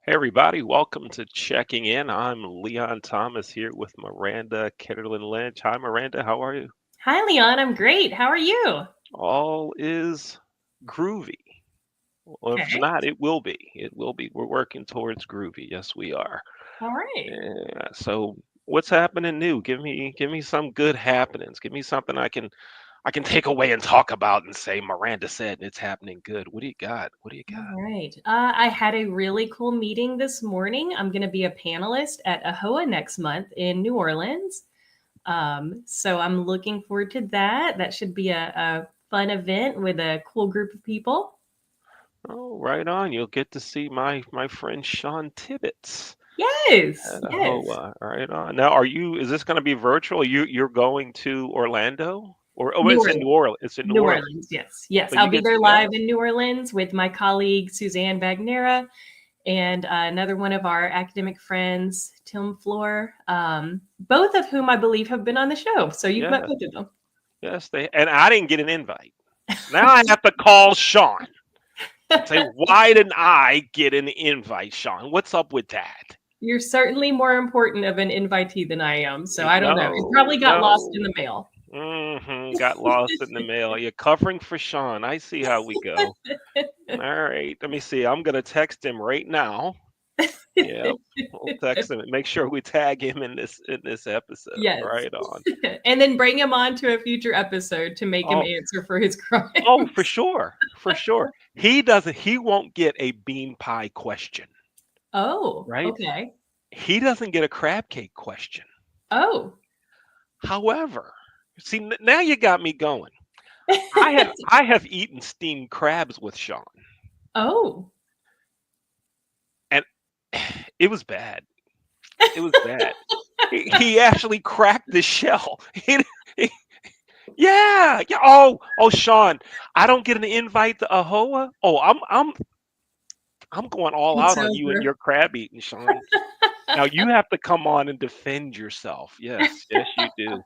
Hey everybody, welcome to Checking In. I'm Leon Thomas here with Miranda Kitterlin Lynch. Hi Miranda, how are you? Hi, Leon. I'm great. How are you? All is groovy. Well, if it's Okay. not, it will be. It will be. We're working towards groovy. Yes, we are. All right. Yeah. So what's happening new? Give me some good happenings. Give me something I can take away and talk about and say Miranda said it's happening good. What do you got? What do you All got? right. I had a really cool meeting this morning. I'm going to be a panelist at AHOA next month in New Orleans. So I'm looking forward to that. That should be a fun event with a cool group of people. Oh, right on. You'll get to see my friend Sean Tibbetts. Yes. At a Yes. Hoa, right on. Now, is this going to be virtual? You're going to Orlando, or oh, New it's in Orleans. New Orleans. It's in New New Orleans. Orleans. Yes. Yes. So I'll you be get there to live go. in New Orleans with my colleague, Suzanne Bagnera, and another one of our academic friends, Tim Floor, both of whom I believe have been on the show. So you've met Yes, both of them. yes. And I didn't get an invite. Now I have to call Sean and say, why didn't I get an invite, Sean? What's up with that? You're certainly more important of an invitee than I am. So I don't know. It No, probably got lost no. in the mail. Got lost in the mail. You're covering for Sean. I see how we go. All right. Let me see. I'm gonna text him right now. Yep. We'll text him and make sure we tag him in this episode. Yes. Right on. And then bring him on to a future episode to make him Oh, answer for his oh, for crimes. sure. For sure. He won't get a bean pie question, Oh, right? okay. He doesn't get a crab cake question. Oh. However, see now you got me going. I have eaten steamed crabs with Sean Oh. and it was bad. It was bad. He actually cracked the shell. He, Yeah, yeah. Oh, Sean, I don't get an invite to AHOA. Oh, I'm going all It's out on you and over. your crab eating, Sean. Now you have to come on and defend yourself. Yes, yes, you do.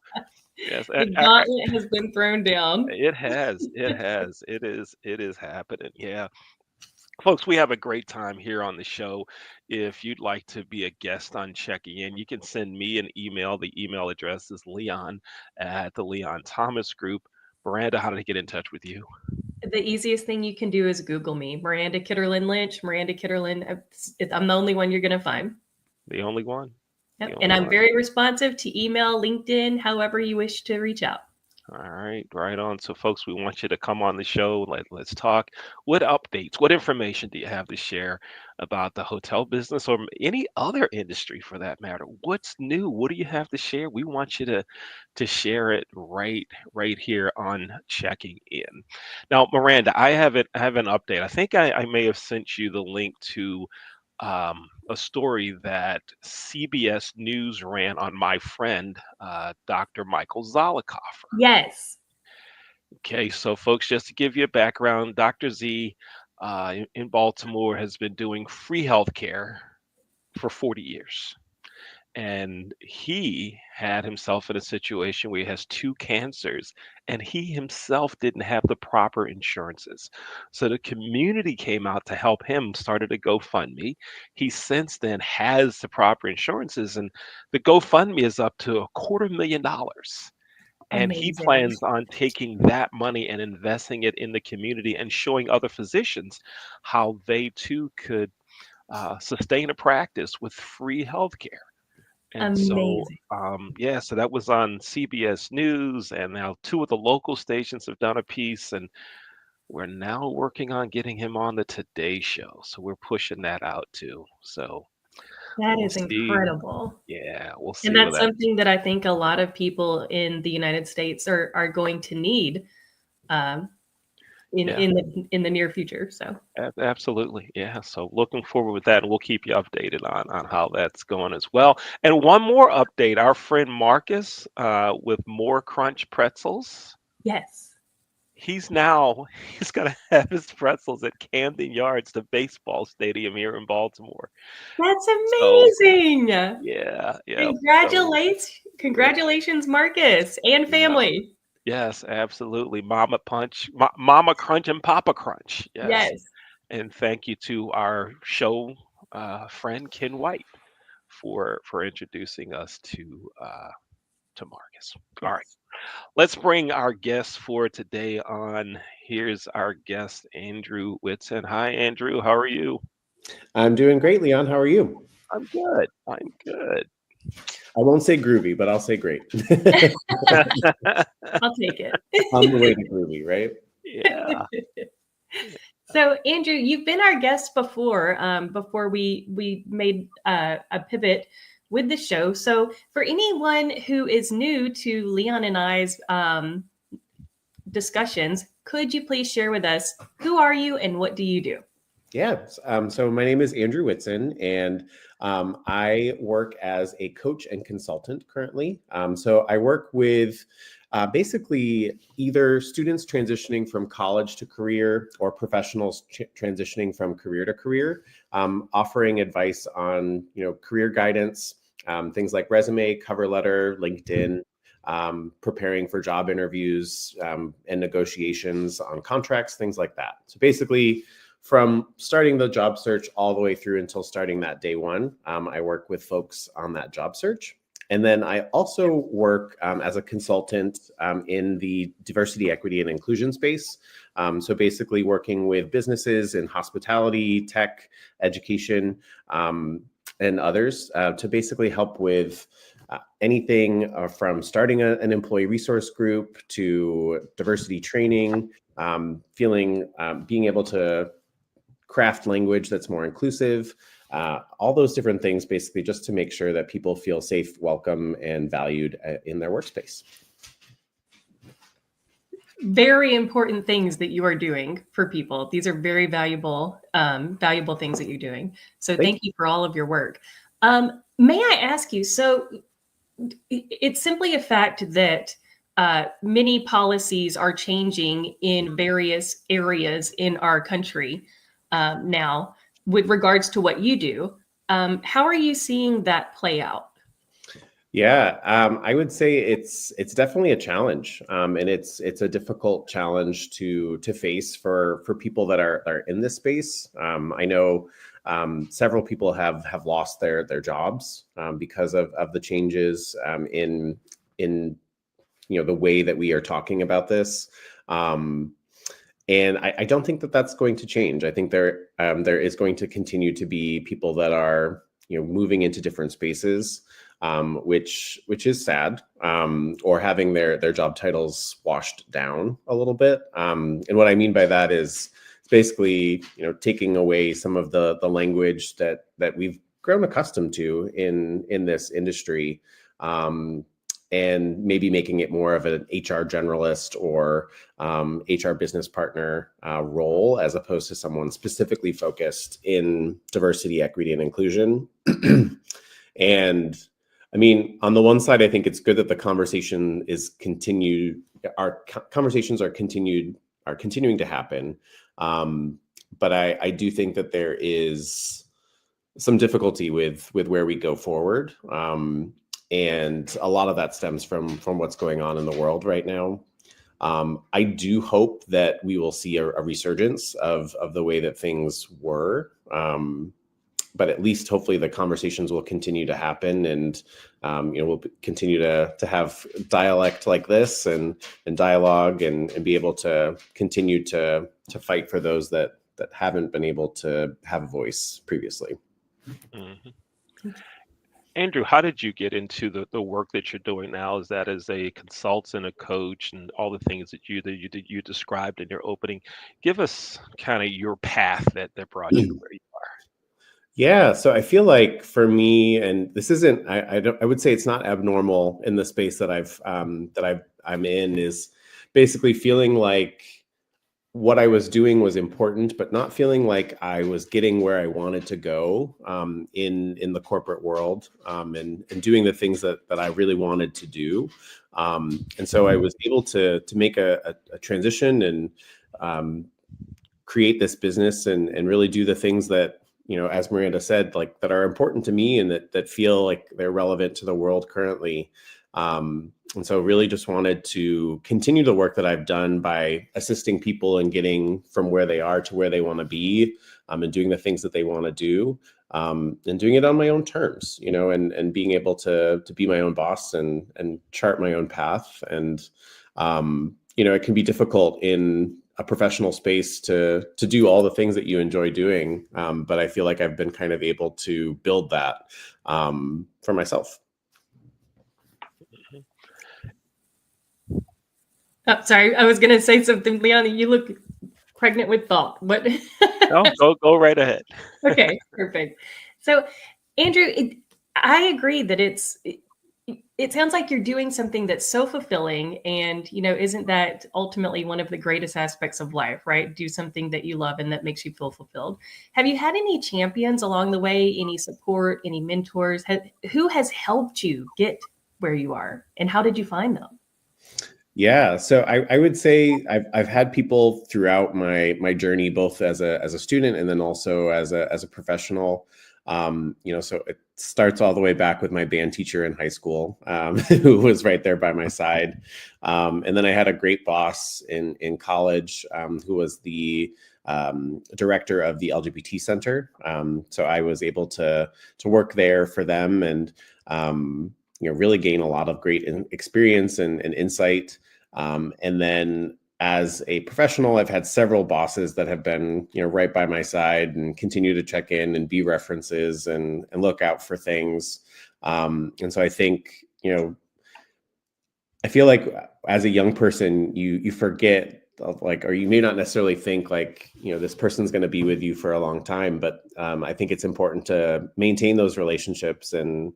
Yes, The gauntlet has been thrown down. it has, it has, it is happening. Yeah. Folks, we have a great time here on the show. If you'd like to be a guest on Checking In, you can send me an email. The email address is Leon at the Leon Thomas Group. Miranda, how did I get in touch with you? The easiest thing you can do is Google me, Miranda Kitterlin Lynch, Miranda Kitterlin. I'm the only one you're going to find. The only one? The Yep. And only I'm one. very responsive to email, LinkedIn, however you wish to reach out. All right, right on. So, folks, we want you to come on the show. Let's talk. What updates, what information do you have to share about the hotel business or any other industry for that matter? What's new? What do you have to share? We want you to share it right here on Checking In. Now, Miranda, I have an update. I think I may have sent you the link to a story that CBS News ran on my friend, Dr. Michael Zolikoff. Yes. Okay, so folks, just to give you a background, Dr. Z in Baltimore has been doing free healthcare for 40 years. And he had himself in a situation where he has two cancers, and he himself didn't have the proper insurances. So the community came out to help him, started a GoFundMe. He since then has the proper insurances, and the GoFundMe is up to $250,000. And he Amazing. plans on taking that money and investing it in the community and showing other physicians how they too could sustain a practice with free healthcare. And so, Amazing. yeah, so that was on CBS News, and now two of the local stations have done a piece, and we're now working on getting him on the Today Show. So we're pushing that out too. So That we'll is see. incredible. Yeah, we'll And see where that's that. something that I think a lot of people in the United States are going to need um, Yeah, in the near future. So absolutely. Yeah. So looking forward with that, and we'll keep you updated on how that's going as well. And one more update: our friend Marcus with More Crunch Pretzels. yes, He's now he's gonna have his pretzels at Camden Yards, the baseball stadium here in Baltimore. that's So amazing. yeah, yeah. So yeah, Congratulations, Marcus and yeah, family. yes, absolutely. Mama Punch, Mama Crunch, and Papa Crunch. Yes, Yes. and thank you to our show friend Ken White for introducing us to Marcus. All right, Yes. let's bring our guest for today on. Here's our guest, Andrew Whitson. Hi, Andrew. How are you? I'm doing great, Leon. How are you? I'm good. I'm good. I won't say groovy, but I'll say great. I'll take it. On the way to groovy, right? Yeah. So, Andrew, you've been our guest before. Before we made a pivot with the show. So, for anyone who is new to Leon and I's discussions, could you please share with us who are you and what do you do? Yeah. So my name is Andrew Whitson, and I work as a coach and consultant currently. So I work with basically either students transitioning from college to career or professionals transitioning from career to career, offering advice on career guidance, things like resume, cover letter, LinkedIn. Preparing for job interviews and negotiations on contracts, things like that. So basically, from starting the job search all the way through until starting that day one, I work with folks on that job search. And then I also work as a consultant in the diversity, equity, and inclusion space. So basically working with businesses in hospitality, tech, education, and others to basically help with anything from starting an employee resource group to diversity training, being able to craft language that's more inclusive, all those different things, basically just to make sure that people feel safe, welcome, and valued in their workspace. Very important things that you are doing for people. These are very valuable things that you're doing. So thank you for all of your work. May I ask you, so it's simply a fact that many policies are changing in various areas in our country now with regards to what you do. How are you seeing that play out? Yeah, I would say it's definitely a challenge, and it's a difficult challenge to face for people that are in this space. I know several people have lost their jobs because of the changes in the way that we are talking about this. And I don't think that that's going to change. I think there is going to continue to be people that are moving into different spaces, which is sad, or having their job titles washed down a little bit. And what I mean by that is basically taking away some of the language that we've grown accustomed to in this industry. And maybe making it more of an HR generalist or HR business partner role, as opposed to someone specifically focused in diversity, equity, and inclusion. And I mean, on the one side, I think it's good that the conversation is continued. Our conversations are continuing to happen. But I do think that there is some difficulty with where we go forward. And a lot of that stems from what's going on in the world right now. I do hope that we will see a resurgence of the way that things were. But at least hopefully the conversations will continue to happen, and we'll continue to have dialect like this and dialogue and be able to continue to fight for those that haven't been able to have a voice previously. Mm-hmm. Andrew, how did you get into the work that you're doing now? Is that as a consultant, a coach, and all the things that you described in your opening? Give us kind of your path that brought you to where you are. Yeah, so I feel like for me, and this isn't, I would say it's not abnormal in the space that I'm in, is basically feeling like what I was doing was important, but not feeling like I was getting where I wanted to go in the corporate world, and doing the things that I really wanted to do. And so I was able to make a transition and create this business and really do the things that, as Miranda said, like that are important to me and that feel like they're relevant to the world currently. And so really just wanted to continue the work that I've done by assisting people in getting from where they are to where they want to be, and doing the things that they want to do, and doing it on my own terms, and being able to be my own boss and chart my own path. And it can be difficult in a professional space to do all the things that you enjoy doing, but I feel like I've been kind of able to build that for myself. Oh, sorry, I was going to say something, Leona. You look pregnant with thought, but No, go right ahead. Okay, perfect. So, Andrew, I agree that it sounds like you're doing something that's so fulfilling, and isn't that ultimately one of the greatest aspects of life, right? Do something that you love and that makes you feel fulfilled. Have you had any champions along the way, any support, any mentors? Who has helped you get where you are, and how did you find them? Yeah, so I would say I've had people throughout my journey, both as a student and then also as a professional. So it starts all the way back with my band teacher in high school, who was right there by my side. And then I had a great boss in college, who was the director of the LGBT Center. So I was able to work there for them, and really gain a lot of great experience and insight. And then as a professional, I've had several bosses that have been, right by my side and continue to check in and be references and look out for things. And so I think, I feel like as a young person, you forget, or you may not necessarily think like, this person's going to be with you for a long time, but I think it's important to maintain those relationships and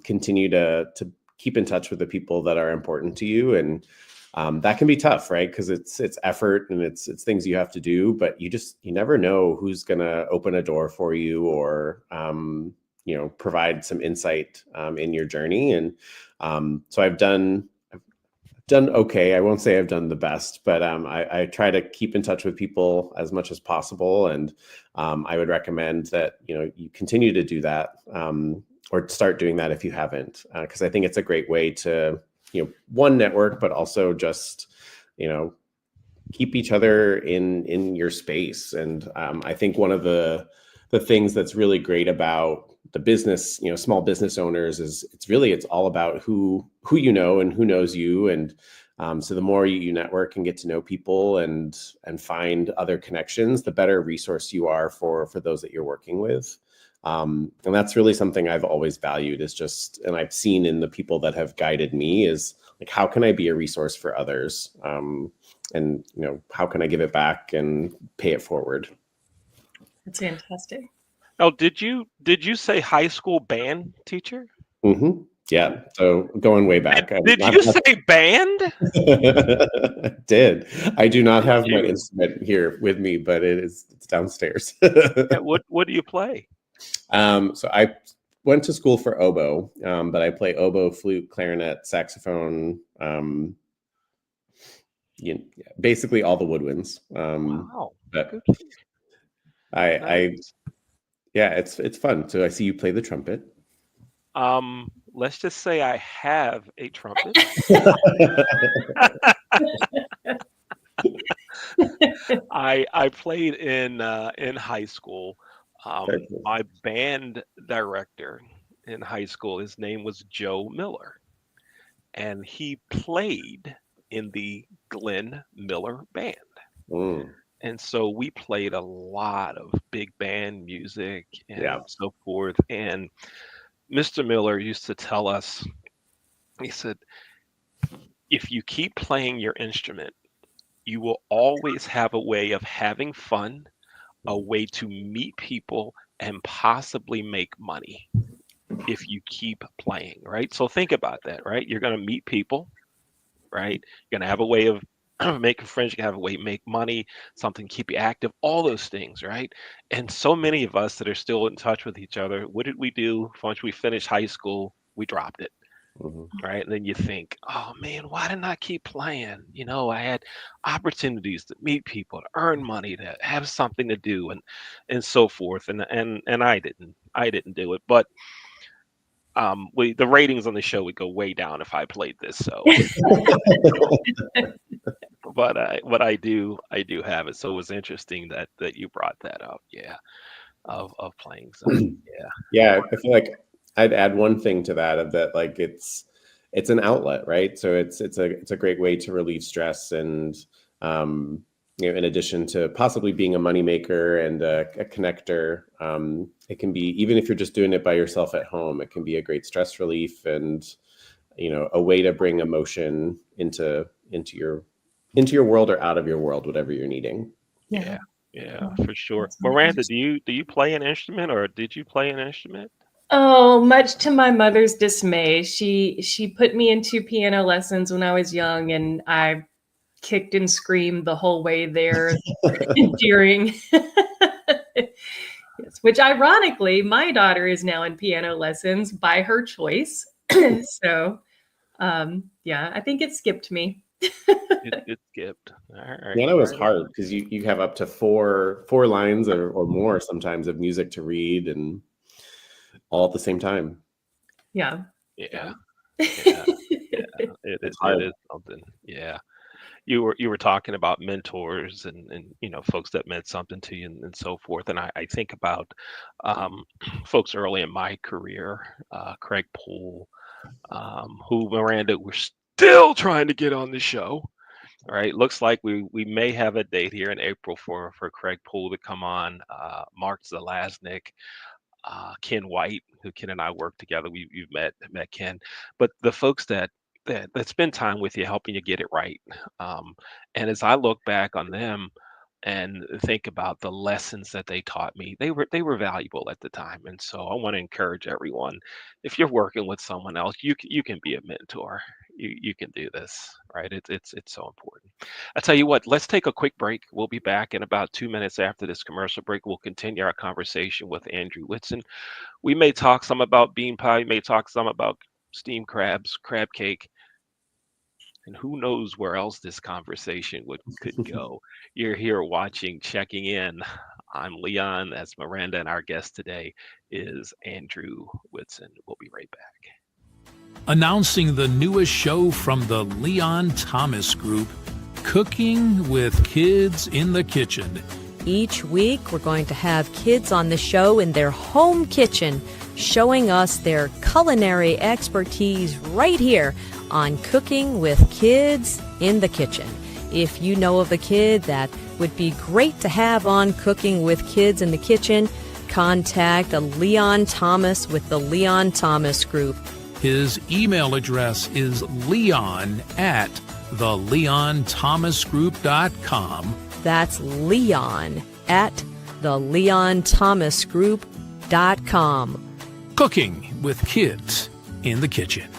continue to keep in touch with the people that are important to you. And that can be tough, right? Because it's effort and it's things you have to do, but you never know who's going to open a door for you or provide some insight in your journey. And so I've done okay. I won't say I've done the best, but I try to keep in touch with people as much as possible. And I would recommend that you continue to do that, or start doing that if you haven't, because I think it's a great way to one, network, but also just keep each other in your space. And I think one of the things that's really great about the business, small business owners, is it's all about who and who knows you. And so the more you network and get to know people and find other connections, the better resource you are for those that you're working with. And that's really something I've always valued, and I've seen in the people that have guided me, is like, how can I be a resource for others? And how can I give it back and pay it forward? That's fantastic. Oh, did you say high school band teacher? Mm-hmm. Yeah. So going way back. Did you say band? I did. I do not have my instrument here with me, but it's downstairs. What do you play? So I went to school for oboe, but I play oboe, flute, clarinet, saxophone, basically all the woodwinds. Wow. But Nice. it's fun. So I see you play the trumpet. Let's just say I have a trumpet. I played in high school. Very cool. My band director in high school, his name was Joe Miller, and he played in the Glenn Miller Band. Mm, And so we played a lot of big band music and yeah. so forth. And Mr. Miller used to tell us, he said, if you keep playing your instrument, you will always have a way of having fun, a way to meet people, and possibly make money if you keep playing, right? So think about that, right? You're going to meet people, right? You're going to have a way of making friends, you can have a way to make money, something to keep you active, all those things, right? And so many of us that are still in touch with each other, what did we do once we finished high school? We dropped it. Mm-hmm. Right. And then you think, oh man, why didn't I keep playing? I had opportunities to meet people, to earn money, to have something to do, and so forth. And I didn't do it. But the ratings on the show would go way down if I played this. So but I do have it. So it was interesting that you brought that up. Yeah, of playing some. Yeah, Yeah, I feel like I'd add one thing to that, of that, like, it's an outlet, right? So it's a great way to relieve stress, and in addition to possibly being a moneymaker and a connector, it can be, even if you're just doing it by yourself at home, it can be a great stress relief, and a way to bring emotion into your world, or out of your world, whatever you're needing. Yeah. yeah, yeah, Yeah. for sure. That's so Miranda, interesting. do you play an instrument, or did you play an instrument? Oh, much to my mother's dismay, she put me into piano lessons when I was young, and I kicked and screamed the whole way there during. Yes, which ironically, my daughter is now in piano lessons by her choice. So, yeah, I think it skipped me. It skipped. All right, Piano is right hard on. because you have up to four lines, or more sometimes, of music to read, and all at the same time. Yeah, yeah. Yeah, yeah, yeah. It's It hard. is something. Yeah. You were talking about mentors, and folks that meant something to you, and so forth, and I think about um, folks early in my career, Craig Poole, who, Miranda, we're still trying to get on the show. All right, looks like we may have a date here in April for Craig Poole to come on. Mark Zelaznik, Ken White, who Ken and I work together. You've met Ken, but the folks that spend time with you, helping you get it right. Um, and as I look back on them and think about the lessons that they taught me, they were valuable at the time. And so I want to encourage everyone: if you're working with someone else, you can be a mentor. You can do this, right? It's so important. I tell you what, let's take a quick break. We'll be back in about 2 minutes after this commercial break. We'll continue our conversation with Andrew Whitson. We may talk some about bean pie, we may talk some about steamed crabs, crab cake, and who knows where else this conversation could go. You're here watching, checking in. I'm Leon, that's Miranda, and our guest today is Andrew Whitson. We'll be right back. Announcing the newest show from the Leon Thomas Group, Cooking with Kids in the Kitchen. Each week, we're going to have kids on the show in their home kitchen, showing us their culinary expertise right here on Cooking with Kids in the Kitchen. If you know of a kid that would be great to have on Cooking with Kids in the Kitchen, contact Leon Thomas with the Leon Thomas Group. His email address is leon@theleonthomasgroup.com. That's Leon@theleonthomasgroup.com. Cooking with Kids in the Kitchen.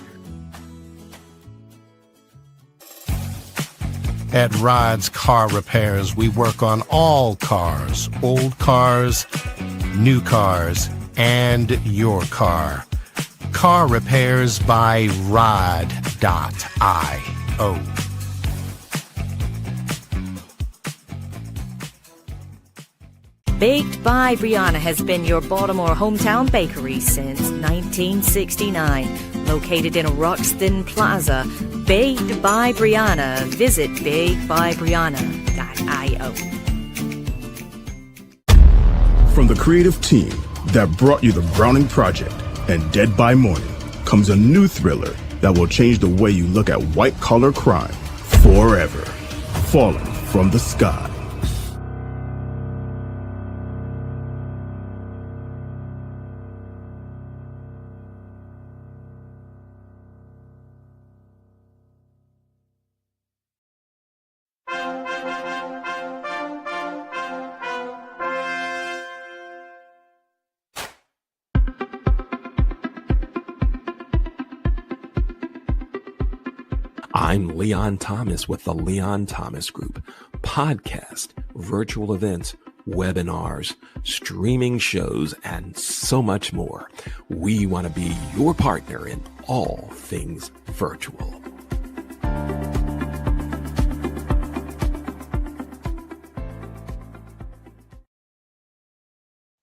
At Rod's Car Repairs, we work on all cars, old cars, new cars, and your car. Car Repairs by Rod.io. Baked by Brianna has been your Baltimore hometown bakery since 1969. Located in Ruxton Plaza, Baked by Brianna. Visit bakedbybrianna.io. From the creative team that brought you The Browning Project and Dead by Morning comes a new thriller that will change the way you look at white-collar crime forever. Falling from the Sky. I'm Leon Thomas with the Leon Thomas Group. Podcast, virtual events, webinars, streaming shows, and so much more. We want to be your partner in all things virtual.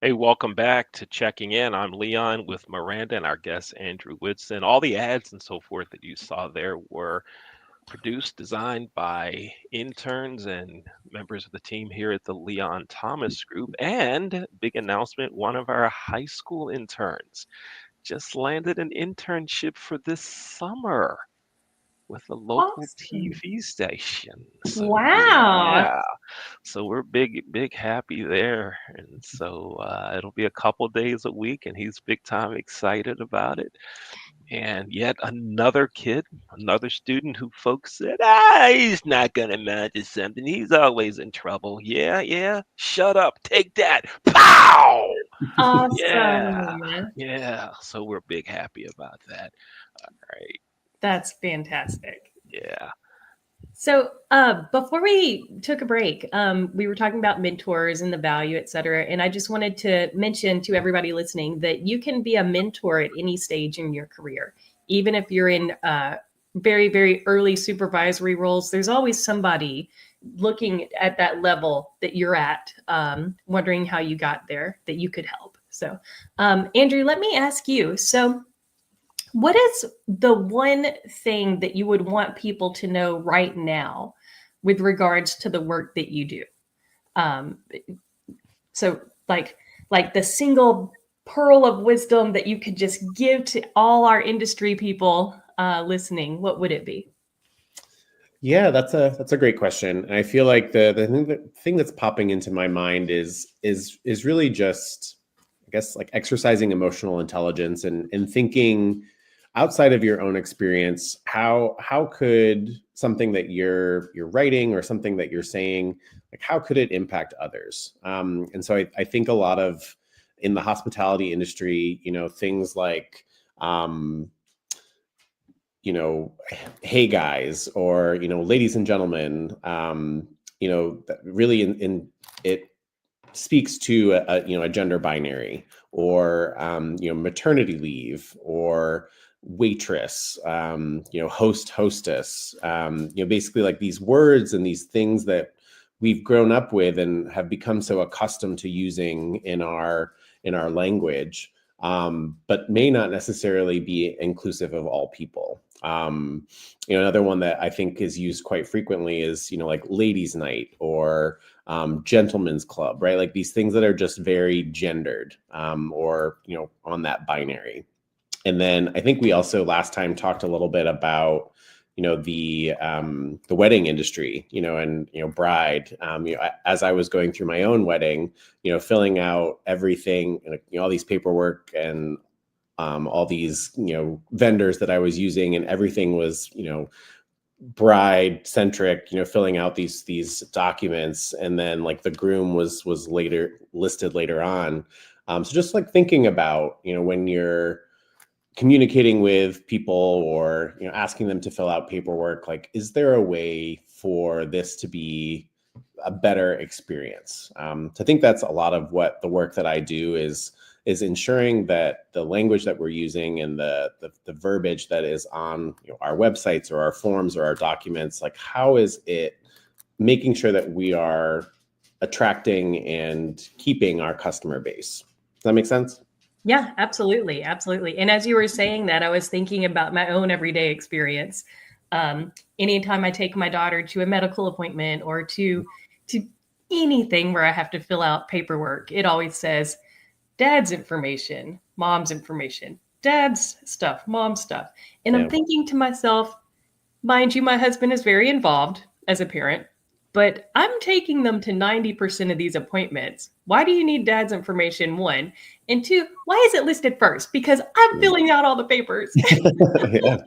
Hey, welcome back to Checking In. I'm Leon with Miranda and our guest Andrew Whitson. All the ads and so forth that you saw there were produced, designed by interns and members of the team here at the Leon Thomas Group. And big announcement, one of our high school interns just landed an internship for this summer with a local Awesome. TV station. So Wow. yeah, so we're big happy there, and so it'll be a couple days a week, and he's big time excited about it. And yet another kid, another student who folks said, he's not gonna amount to something. He's always in trouble. Yeah, yeah. Shut up. Take that. Pow! Yeah, Awesome. yeah. So we're big happy about that. All right. That's fantastic. Yeah. So, before we took a break, we were talking about mentors and the value, et cetera. And I just wanted to mention to everybody listening that you can be a mentor at any stage in your career, even if you're in very, very early supervisory roles. There's always somebody looking at that level that you're at, wondering how you got there, that you could help. So, Andrew, let me ask you. So, what is the one thing that you would want people to know right now with regards to the work that you do? Um, so like the single pearl of wisdom that you could just give to all our industry people listening, what would it be? Yeah, that's a great question. And I feel like the thing that's popping into my mind is really just, I guess, like exercising emotional intelligence and thinking outside of your own experience. How could something that you're writing or something that you're saying, like how could it impact others? And so I think a lot of in the hospitality industry, things like hey guys, or ladies and gentlemen, that really it speaks to a gender binary, or maternity leave, or waitress, host, hostess, basically like these words and these things that we've grown up with and have become so accustomed to using in our language, but may not necessarily be inclusive of all people. Another one that I think is used quite frequently is, like ladies' night, or gentlemen's club, right? Like these things that are just very gendered, or, on that binary. And then I think we also last time talked a little bit about, the wedding industry, and, bride, as I was going through my own wedding, filling out everything, all these paperwork and all these, vendors that I was using, and everything was, bride centric, filling out these documents. And then like the groom was later listed later on. So just like thinking about, when you're communicating with people, or asking them to fill out paperwork, like is there a way for this to be a better experience? So I think that's a lot of what the work that I do is ensuring that the language that we're using and the verbiage that is on our websites or our forms or our documents, like how is it making sure that we are attracting and keeping our customer base? Does that make sense? Yeah, absolutely. Absolutely. And as you were saying that, I was thinking about my own everyday experience. Anytime I take my daughter to a medical appointment or to anything where I have to fill out paperwork, it always says dad's information, mom's information, dad's stuff, mom's stuff. And I'm thinking to myself, mind you, my husband is very involved as a parent, but I'm taking them to 90% of these appointments. Why do you need dad's information? One. And two, why is it listed first? Because I'm filling out all the papers. Yeah.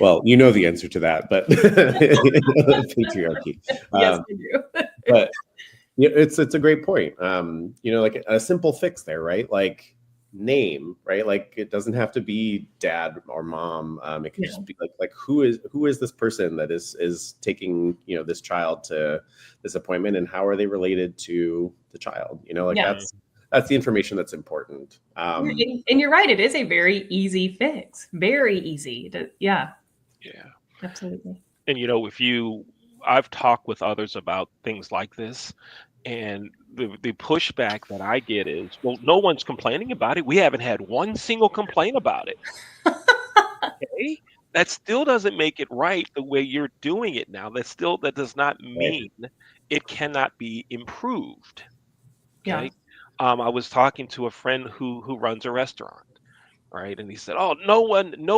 Well, you know the answer to that, but patriarchy. Yes, I do. But it's a great point. Like a simple fix there, right? Like name, right? Like it doesn't have to be dad or mom. It can just be like who is this person that is taking this child to this appointment, and how are they related to the child? That's the information that's important. And you're right, it is a very easy fix. Very easy. Yeah, absolutely. And I've talked with others about things like this, and the pushback that I get is, well, no one's complaining about it. We haven't had one single complaint about it. Okay, that still doesn't make it right the way you're doing it now. That does not Right. mean it cannot be improved. Yeah. Okay. I was talking to a friend who runs a restaurant, right? And he said, "Oh, no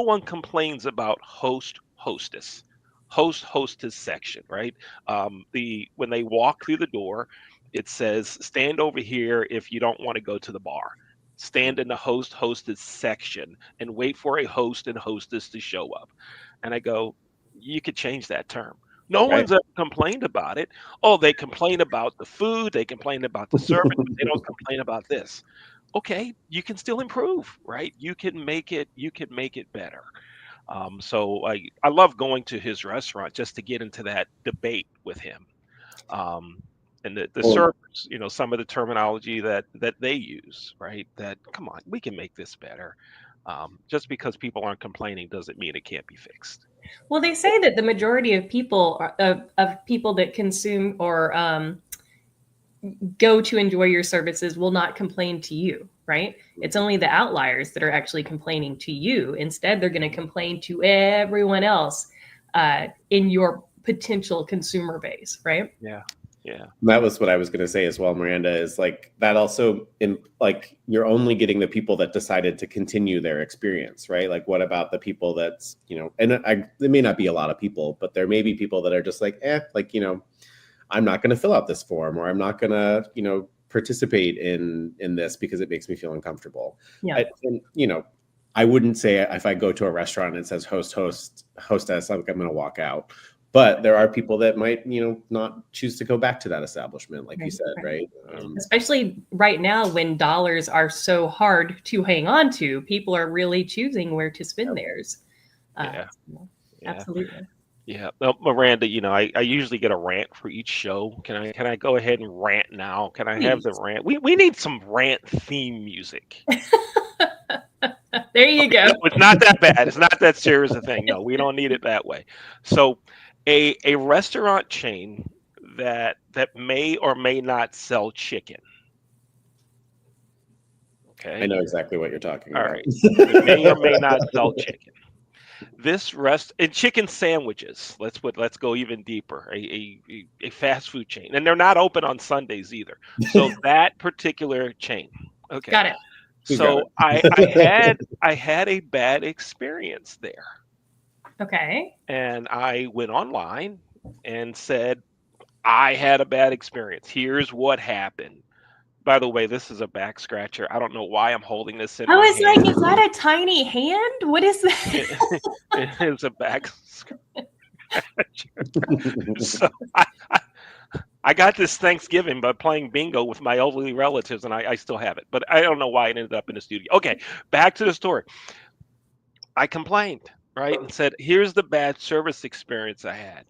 one complains about hostess section, right? The when they walk through the door, it says stand over here if you don't want to go to the bar. Stand in the hostess section and wait for a host and hostess to show up." And I go, "You could change that term." No Right. one's ever complained about it. Oh, they complain about the food, they complain about the service, but they don't complain about this. Okay, you can still improve, right? You can make it better. So I love going to his restaurant just to get into that debate with him. Um, and the Well, servers, some of the terminology that they use, right? That come on, we can make this better. Just because people aren't complaining doesn't mean it can't be fixed. Well, they say that the majority of people of people that consume or go to enjoy your services will not complain to you, right? It's only the outliers that are actually complaining to you. Instead, they're going to complain to everyone else in your potential consumer base, right? Yeah, yeah, that was what I was going to say as well, Miranda, is like that also like you're only getting the people that decided to continue their experience, right? Like what about the people that's, and there may not be a lot of people, but there may be people that are just like, like, I'm not going to fill out this form, or I'm not going to, participate in this because it makes me feel uncomfortable. Yeah. I wouldn't say if I go to a restaurant and it says hostess, I'm going to walk out. But there are people that might, not choose to go back to that establishment, like you said, right? Especially right now when dollars are so hard to hang on to, people are really choosing where to spend theirs. Yeah. Absolutely. Yeah. No, Miranda, I usually get a rant for each show. Can I go ahead and rant now? Can I have the Please. rant? We need some rant theme music. There you go. No, it's not that bad. It's not that serious a thing. No, we don't need it that way. So, a restaurant chain that may or may not sell chicken. I Okay. know exactly what you're talking All about. right. It may or may not sell chicken. This and chicken sandwiches. Let's go even deeper. A fast food chain, and they're not open on Sundays either. So that particular chain. Okay. Got it. So I had a bad experience there, Okay. and I went online and said I had a bad experience. Here's what happened. By the way, this is a back scratcher. I don't know why I'm holding this in I my was like, hand. is that a tiny hand? What is that? It's a back scratcher. So I got this Thanksgiving by playing bingo with my elderly relatives, and I still have it. But I don't know why it ended up in the studio. Okay, back to the story. I complained, right, and said, here's the bad service experience I had.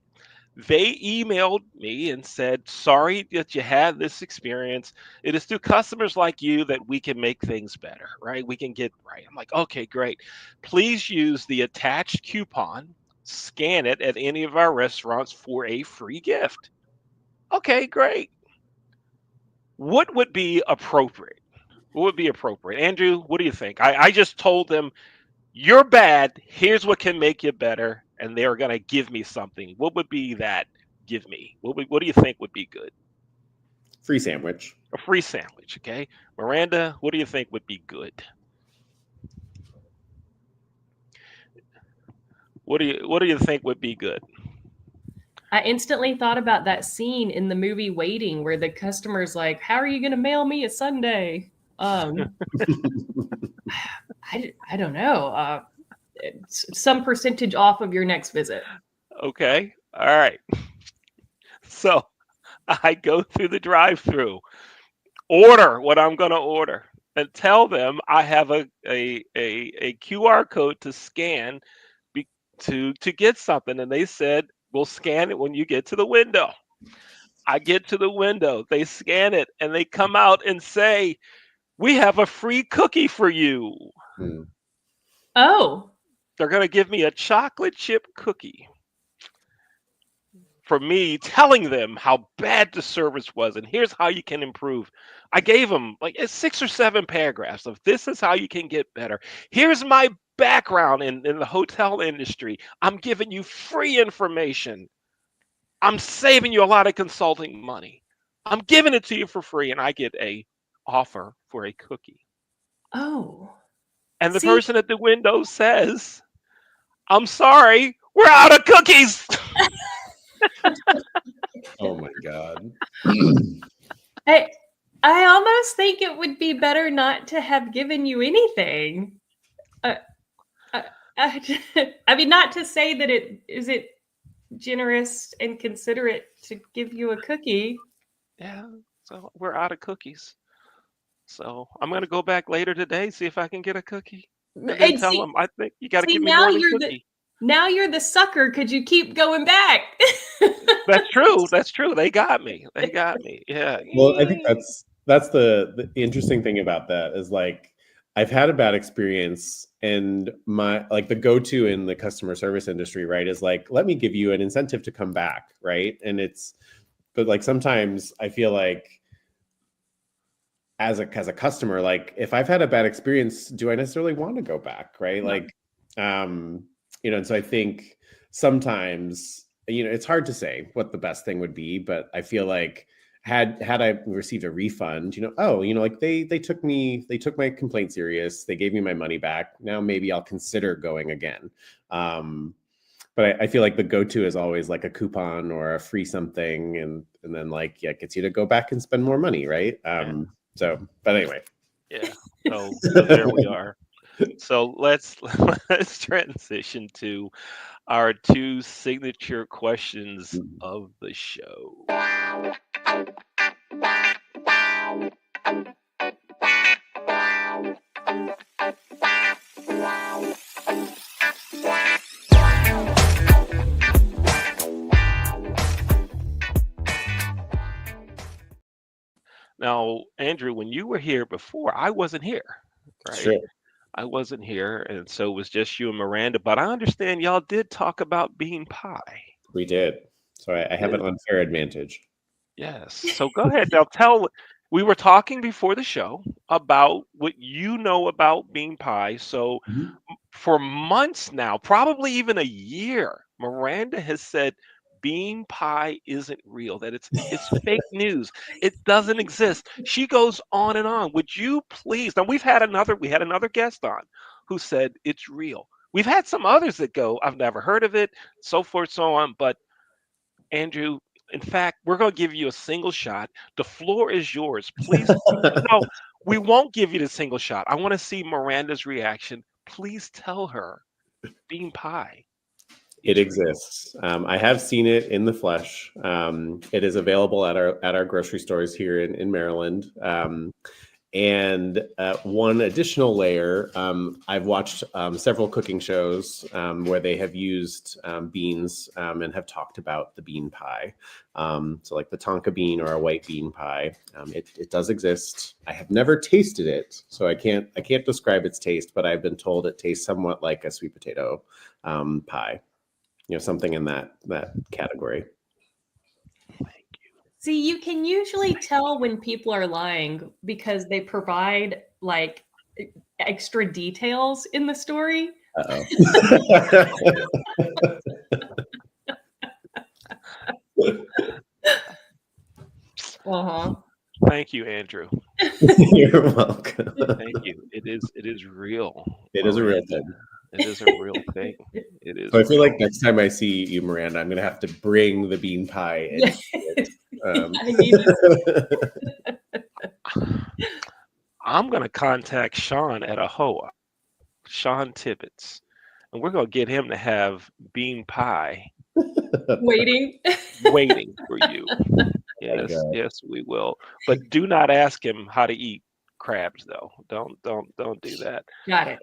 They emailed me and said, sorry that you had this experience. It is through customers like you that we can make things better, right? We can get right. I'm like, okay, great. Please use the attached coupon, scan it at any of our restaurants for a free gift. Okay, great. What would be appropriate? What would be appropriate? Andrew, what do you think? I just told them, you're bad. Here's what can make you better. And they're going to give me something. What would be that? Give me. What do you think would be good? Free sandwich. A free sandwich. Okay. Miranda, what do you think would be good? What do you think would be good? I instantly thought about that scene in the movie Waiting where the customer's like, how are you going to mail me a sundae? I don't know. Some percentage off of your next visit. Okay. All right. So I go through the drive-through, order what I'm going to order, and tell them I have a QR code to scan to get something. And they said, we'll scan it when you get to the window. I get to the window, they scan it, and they come out and say, we have a free cookie for you. Oh. They're going to give me a chocolate chip cookie for me telling them how bad the service was, and here's how you can improve. I gave them like 6 or 7 paragraphs of this is how you can get better. Here's my background in the hotel industry. I'm giving you free information. I'm saving you a lot of consulting money. I'm giving it to you for free, and I get a offer for a cookie. Oh, And the see, person at the window says, I'm sorry, we're out of cookies. Oh my God. I I almost think it would be better not to have given you anything. Uh, I mean, not to say that it generous and considerate to give you a cookie. Yeah, so we're out of cookies. So I'm gonna go back later today, see if I can get a cookie, and then And tell see, them I think you got to see give me more than the cookie. now you're the sucker because you keep going back. That's true. That's true. They got me. They got me. Yeah. Well, I think that's the interesting thing about that is like I've had a bad experience, and my like the go-to in the customer service industry, right, is like, let me give you an incentive to come back, right? And but like sometimes I feel like as a customer, like if I've had a bad experience, do I necessarily want to go back, right? No. Like, and so I think sometimes, it's hard to say what the best thing would be, but I feel like had I received a refund, like they took my complaint serious, they gave me my money back. Now maybe I'll consider going again. But I feel like the go-to is always like a coupon or a free something, and then like it gets you to go back and spend more money, right? So, but anyway. Yeah. So there we are. So let's let's transition to our two signature questions of the show. Now, Andrew, when you were here before, I wasn't here, right? Sure. I wasn't here, and so it was just you and Miranda. But I understand y'all did talk about bean pie. We did. So I have an unfair advantage. Yes. So go ahead. Now tell. We were talking before the show about what you know about bean pie. So for months now, probably even a year, Miranda has said bean pie isn't real, that it's fake news. It doesn't exist. She goes on and on. Would you please? Now we had another guest on who said it's real. We've had some others that go, I've never heard of it, so forth, so on. But Andrew, in fact, we're going to give you a single shot. The floor is yours. Please. No, we won't give you the single shot. I want to see Miranda's reaction. Please tell her bean pie. It exists. I have seen it in the flesh. It is available at our grocery stores here in Maryland. And one additional layer, I've watched several cooking shows where they have used beans and have talked about the bean pie. So like the tonka bean or a white bean pie, it does exist. I have never tasted it, so I can't describe its taste, but I've been told it tastes somewhat like a sweet potato pie. Something in that category. See, you can usually tell when people are lying because they provide like extra details in the story. Uh-huh. Thank you, Andrew. You're welcome. Thank you. It is real. It is a real thing. It is a real thing. It is. So I feel like next time I see you, Miranda, I'm going to have to bring the bean pie. I'm going to contact Sean at AHOA, Sean Tibbetts, and we're going to get him to have bean pie waiting for you. Yes, yes, we will. But do not ask him how to eat crabs, though. Don't do that. Got it.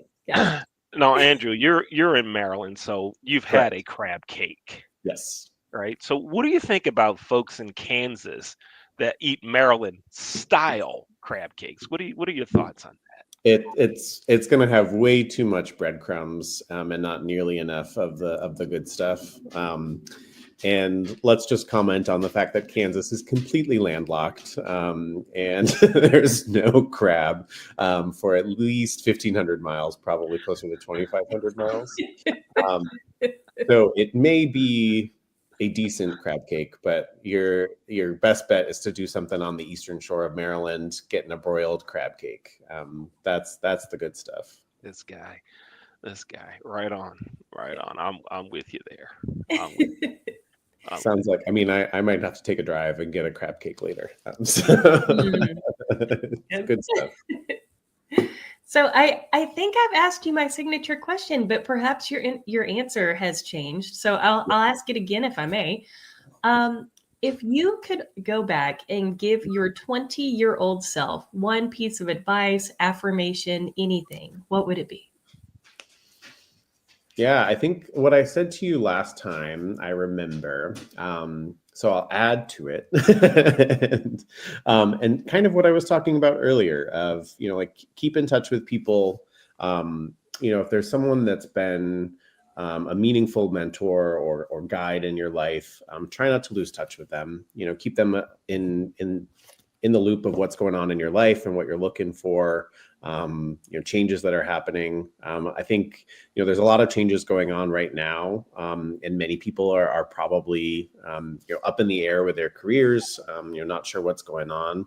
No, Andrew, you're in Maryland, so you've had a crab cake. Yes. Right. So what do you think about folks in Kansas that eat Maryland style crab cakes? What are your thoughts on that? It's going to have way too much breadcrumbs and not nearly enough of the good stuff. And let's just comment on the fact that Kansas is completely landlocked, and there's no crab for at least 1,500 miles, probably closer to 2,500 miles. So it may be a decent crab cake, but your best bet is to do something on the eastern shore of Maryland, getting a broiled crab cake. That's the good stuff. This guy, right on, right on. I'm with you there. I'm with you. Sounds like, I mean, I might have to take a drive and get a crab cake later. Good stuff. So I think I've asked you my signature question, but perhaps your answer has changed. So I'll ask it again if I may. If you could go back and give your 20-year-old self one piece of advice, affirmation, anything, what would it be? Yeah, I think what I said to you last time, I remember. So I'll add to it. And kind of what I was talking about earlier of, like keep in touch with people. If there's someone that's been a meaningful mentor or guide in your life, try not to lose touch with them. Keep them in the loop of what's going on in your life and what you're looking for. Changes that are happening. I think, there's a lot of changes going on right now. And many people are probably, up in the air with their careers. Not sure what's going on.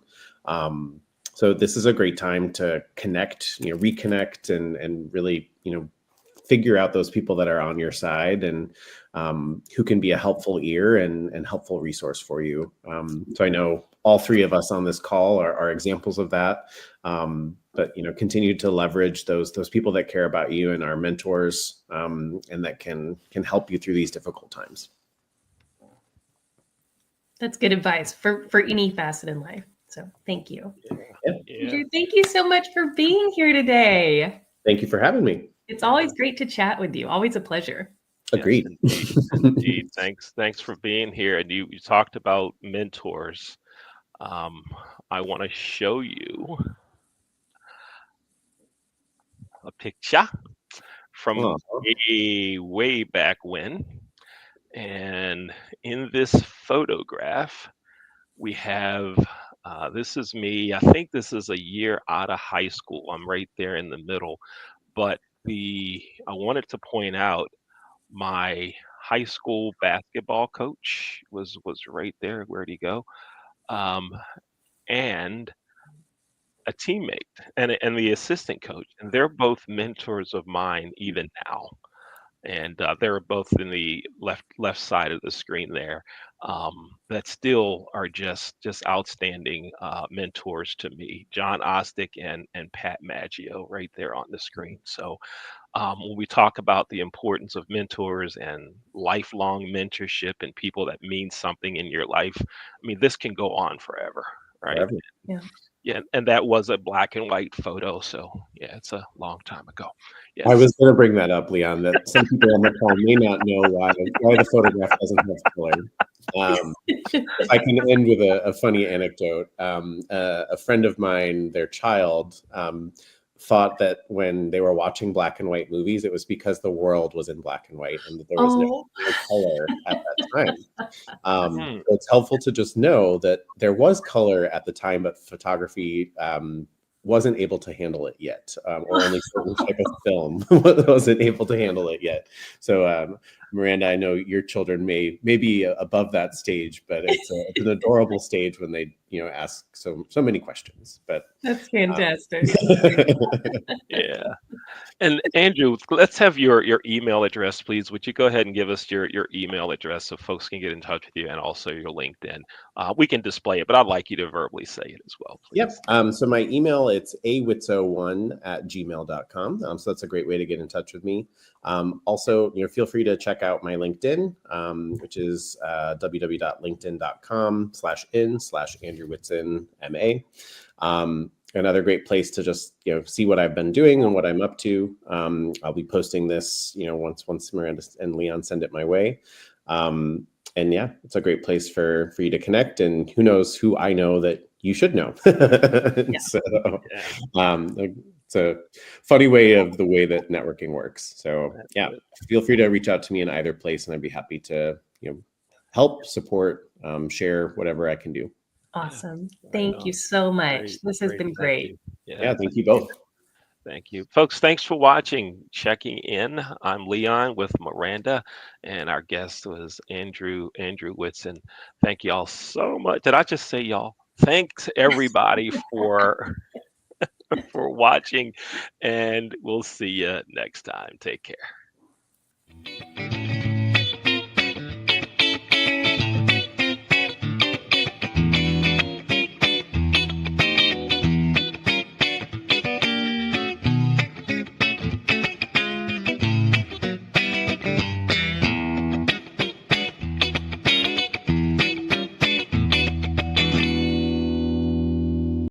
So this is a great time to connect, reconnect and really, figure out those people that are on your side and who can be a helpful ear and helpful resource for you. So I know all three of us on this call are examples of that. But continue to leverage those people that care about you and our mentors, and that can help you through these difficult times. That's good advice for any facet in life. So thank you. Yeah. Andrew, thank you so much for being here today. Thank you for having me. It's always great to chat with you. Always a pleasure. Agreed. Yes, indeed. Thanks for being here. And you talked about mentors. I want to show you a picture from way back when. And in this photograph, we have, this is me. I think this is a year out of high school. I'm right there in the middle. But I wanted to point out my high school basketball coach was right there. Where'd he go? And a teammate and the assistant coach, and they're both mentors of mine even now. And they're both in the left side of the screen there. That still are just outstanding mentors to me. John Ostick and Pat Maggio right there on the screen. So when we talk about the importance of mentors and lifelong mentorship and people that mean something in your life, I mean, this can go on forever, right? Forever. Yeah. Yeah, and that was a black and white photo, so yeah, it's a long time ago. Yes. I was going to bring that up, Leon, that some people on the call may not know why the photograph doesn't have color. If I can end with a funny anecdote. A friend of mine, their child, thought that when they were watching black and white movies, it was because the world was in black and white and that there was no color at that time. So it's helpful to just know that there was color at the time, but photography wasn't able to handle it yet, or only certain type of film wasn't able to handle it yet. So Miranda, I know your children may be above that stage, but it's an adorable stage when they ask so many questions. But that's fantastic. Yeah. And Andrew, let's have your email address, please. Would you go ahead and give us your email address so folks can get in touch with you, and also your LinkedIn? We can display it, but I'd like you to verbally say it as well, please. Yep. So my email, it's awitso1@gmail.com. So that's a great way to get in touch with me. Also, feel free to check out my LinkedIn, which is www.linkedin.com/in/Andrew Whitson, MA. Another great place to just see what I've been doing and what I'm up to. I'll be posting this once Miranda and Leon send it my way. And yeah, it's a great place for you to connect, and who knows who I know that you should know. So it's a funny way of the way that networking works. So yeah, feel free to reach out to me in either place, and I'd be happy to help, support, share whatever I can do. Awesome. Right Thank you on. so much. Great, This has great. been Thank great. you. Yeah, Yeah, thank you both. thank you. Folks, thanks for watching, checking in. I'm Leon with Miranda, and our guest was Andrew Whitson. Thank you all so much. Did I just say y'all? Thanks everybody for for watching, and we'll see you next time. Take care.